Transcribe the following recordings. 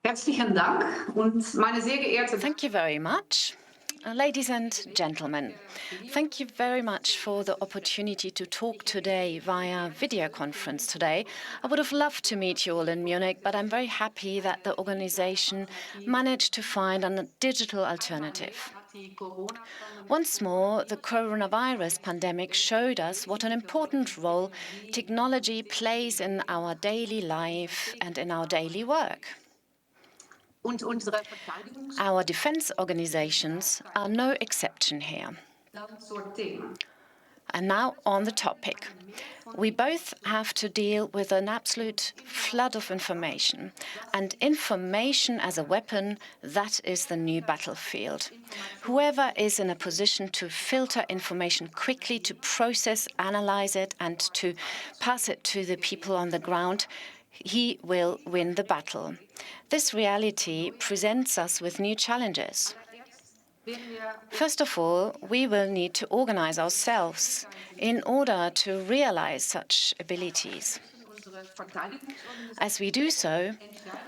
Herzlichen Dank und meine sehr geehrte Thank you very much. Ladies and gentlemen, thank you very much for the opportunity to talk today via video conference today. I would have loved to meet you all in Munich, but I'm very happy that the organization managed to find a digital alternative. Once more, the coronavirus pandemic showed us what an important role technology plays in our daily life and in our daily work. Our defense organizations are no exception here. And now on the topic. We both have to deal with an absolute flood of information. And information as a weapon, that is the new battlefield. Whoever is in a position to filter information quickly, to process, analyze it, and to pass it to the people on the ground, he will win the battle. This reality presents us with new challenges. First of all, we will need to organize ourselves in order to realize such abilities. As we do so,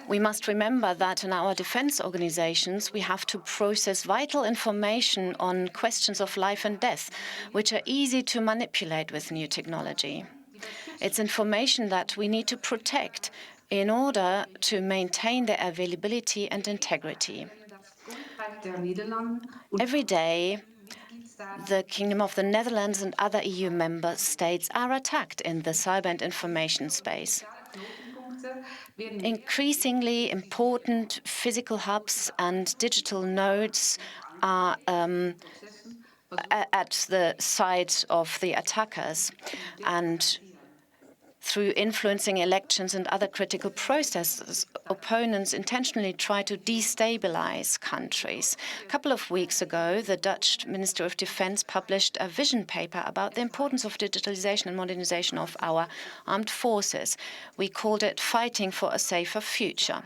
we must remember that in our defense organizations, we have to process vital information on questions of life and death, which are easy to manipulate with new technology. It's information that we need to protect in order to maintain their availability and integrity. Every day, the Kingdom of the Netherlands and other EU member states are attacked in the cyber and information space. Increasingly important physical hubs and digital nodes are at the site of the attackers, and through influencing elections and other critical processes, opponents intentionally try to destabilize countries. A couple of weeks ago, the Dutch Minister of Defense published a vision paper about the importance of digitalization and modernization of our armed forces. We called it Fighting for a Safer Future.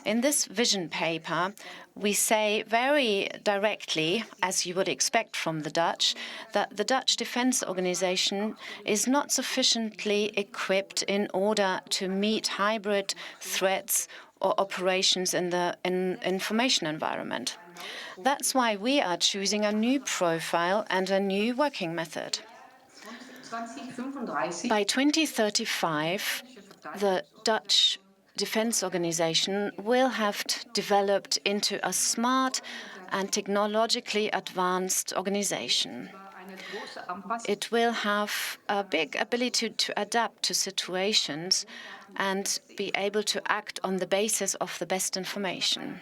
In this vision paper, we say very directly, as you would expect from the Dutch, that the Dutch Defense Organization is not sufficiently equipped in order to meet hybrid threats or operations in the information environment. That's why we are choosing a new profile and a new working method. By 2035, the Dutch Defense Organization will have developed into a smart and technologically advanced organization. It will have a big ability to adapt to situations and be able to act on the basis of the best information.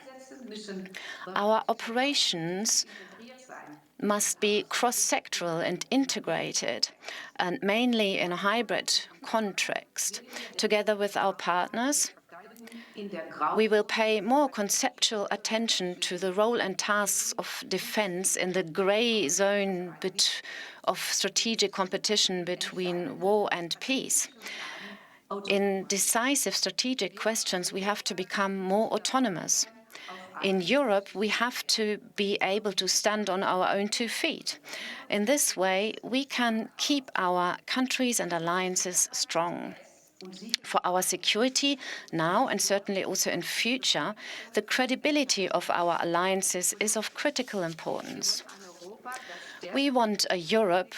Our operations must be cross-sectoral and integrated, and mainly in a hybrid context. Together with our partners, we will pay more conceptual attention to the role and tasks of defense in the gray zone of strategic competition between war and peace. In decisive strategic questions, we have to become more autonomous. In Europe, we have to be able to stand on our own 2 feet. In this way, we can keep our countries and alliances strong. For our security now and certainly also in future, the credibility of our alliances is of critical importance. We want a Europe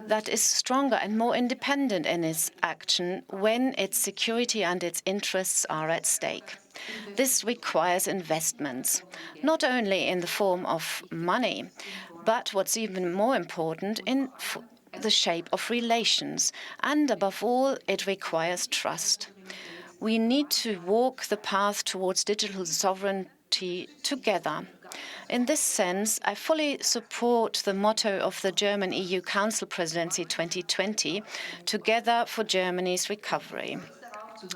that is stronger and more independent in its action when its security and its interests are at stake. This requires investments, not only in the form of money, but what's even more important, in the shape of relations. And above all, it requires trust. We need to walk the path towards digital sovereignty together. In this sense, I fully support the motto of the German EU Council Presidency 2020, Together for Germany's Recovery.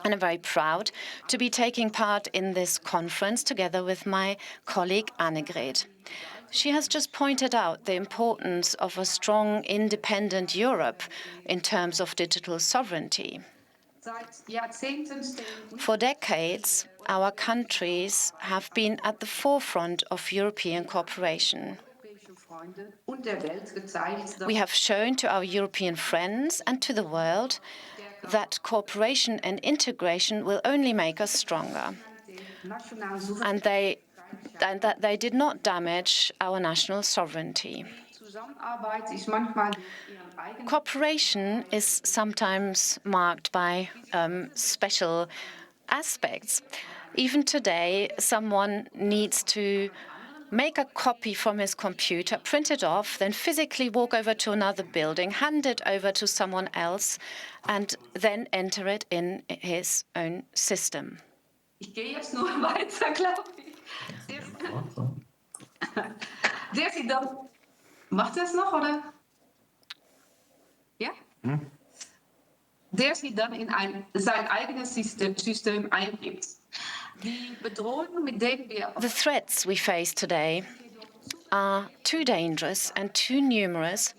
And I'm very proud to be taking part in this conference together with my colleague Annegret. She has just pointed out the importance of a strong, independent Europe in terms of digital sovereignty. For decades, our countries have been at the forefront of European cooperation. We have shown to our European friends and to the world that cooperation and integration will only make us stronger. and that they did not damage our national sovereignty. Cooperation is sometimes marked by special aspects. Even today, someone needs to make a copy from his computer, print it off, then physically walk over to another building, hand it over to someone else, and then enter it in his own system. Ich gehe jetzt nur weiter, glaube ich. Der sie dann. Macht er es noch, oder? Ja? Der sie dann in sein eigenes System eingibt. Die Bedrohungen, mit denen wir. The threats we face today are too dangerous and too numerous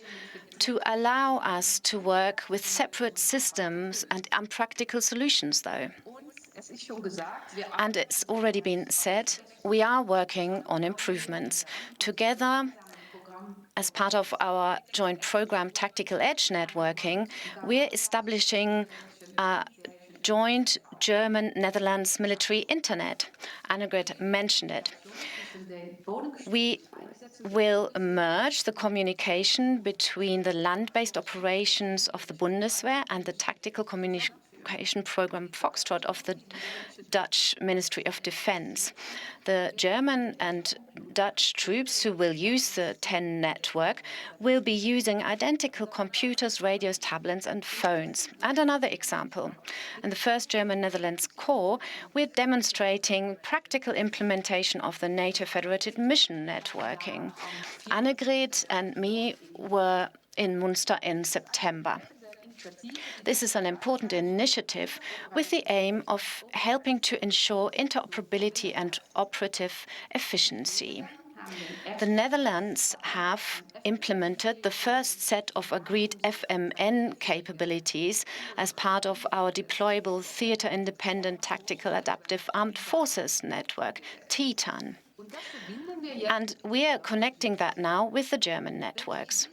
to allow us to work with separate systems and unpractical solutions, though. And it's already been said, we are working on improvements. Together, as part of our joint program Tactical Edge Networking, we're establishing a joint German-Netherlands military internet. Annegret mentioned it. We will merge the communication between the land-based operations of the Bundeswehr and the tactical communication program Foxtrot of the Dutch Ministry of Defense. The German and Dutch troops who will use the 10 network will be using identical computers, radios, tablets, and phones. And another example. In the first German-Netherlands Corps, we're demonstrating practical implementation of the NATO Federated Mission Networking. Annegret and me were in Münster in September. This is an important initiative with the aim of helping to ensure interoperability and operative efficiency. The Netherlands have implemented the first set of agreed FMN capabilities as part of our deployable theater-independent tactical adaptive armed forces network, TITAN. And we are connecting that now with the German networks.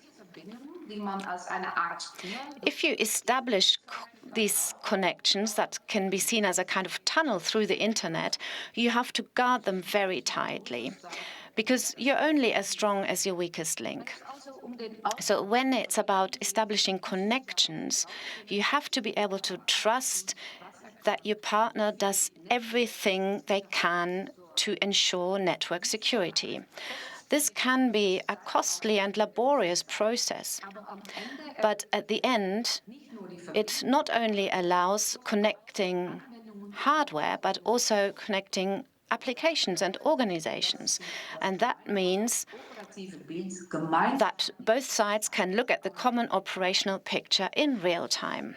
If you establish these connections that can be seen as a kind of tunnel through the internet, you have to guard them very tightly, because you're only as strong as your weakest link. So when it's about establishing connections, you have to be able to trust that your partner does everything they can to ensure network security. This can be a costly and laborious process, but at the end, it not only allows connecting hardware, but also connecting applications and organizations. And that means that both sides can look at the common operational picture in real time.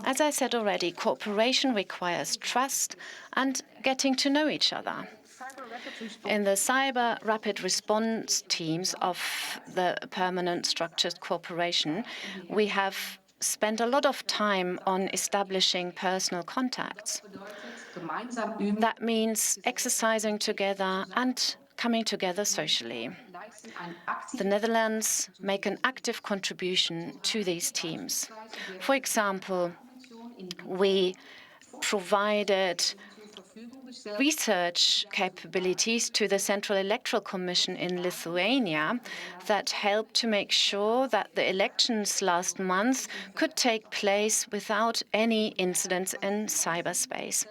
As I said already, cooperation requires trust and getting to know each other. In the cyber rapid response teams of the permanent structured cooperation, we have spent a lot of time on establishing personal contacts. That means exercising together and coming together socially. The Netherlands make an active contribution to these teams. For example, we provided research capabilities to the Central Electoral Commission in Lithuania that helped to make sure that the elections last month could take place without any incidents in cyberspace.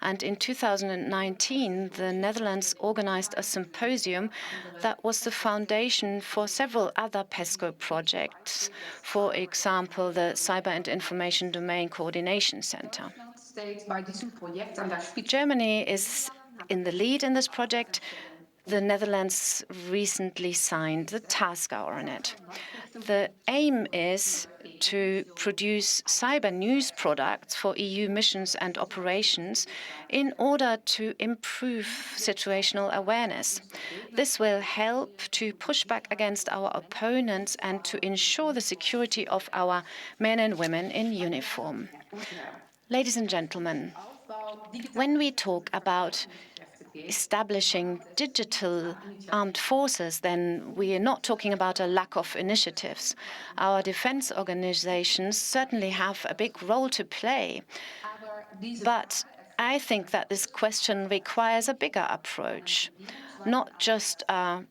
And in 2019, the Netherlands organized a symposium that was the foundation for several other PESCO projects, for example, the Cyber and Information Domain Coordination Center. Germany is in the lead in this project. The Netherlands recently signed the task on it. The aim is to produce cyber news products for EU missions and operations in order to improve situational awareness. This will help to push back against our opponents and to ensure the security of our men and women in uniform. Ladies and gentlemen, when we talk about establishing digital armed forces, then we are not talking about a lack of initiatives. Our defense organizations certainly have a big role to play, but I think that this question requires a bigger approach, not just a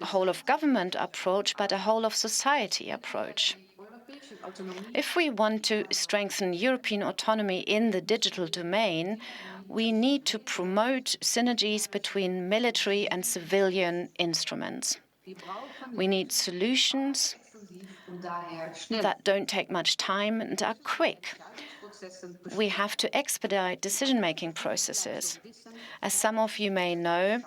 whole of government approach, but a whole of society approach. If we want to strengthen European autonomy in the digital domain, we need to promote synergies between military and civilian instruments. We need solutions that don't take much time and are quick. We have to expedite decision-making processes. As some of you may know,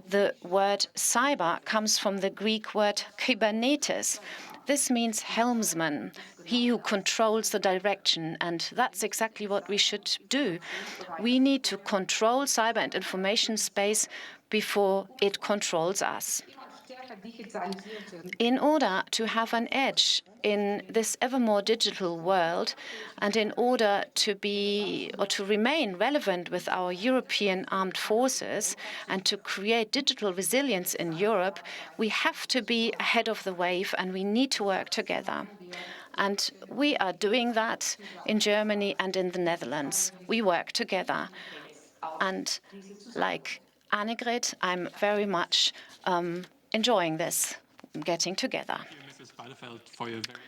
the word cyber comes from the Greek word kybernetes. This means helmsman, he who controls the direction, and that's exactly what we should do. We need to control cyber and information space before it controls us. In order to have an edge in this ever more digital world, and in order to be or to remain relevant with our European armed forces and to create digital resilience in Europe, we have to be ahead of the wave and we need to work together. And we are doing that in Germany and in the Netherlands. We work together. And like Annegret, I'm very much enjoying this, getting together. Mrs. Bijleveld, for your very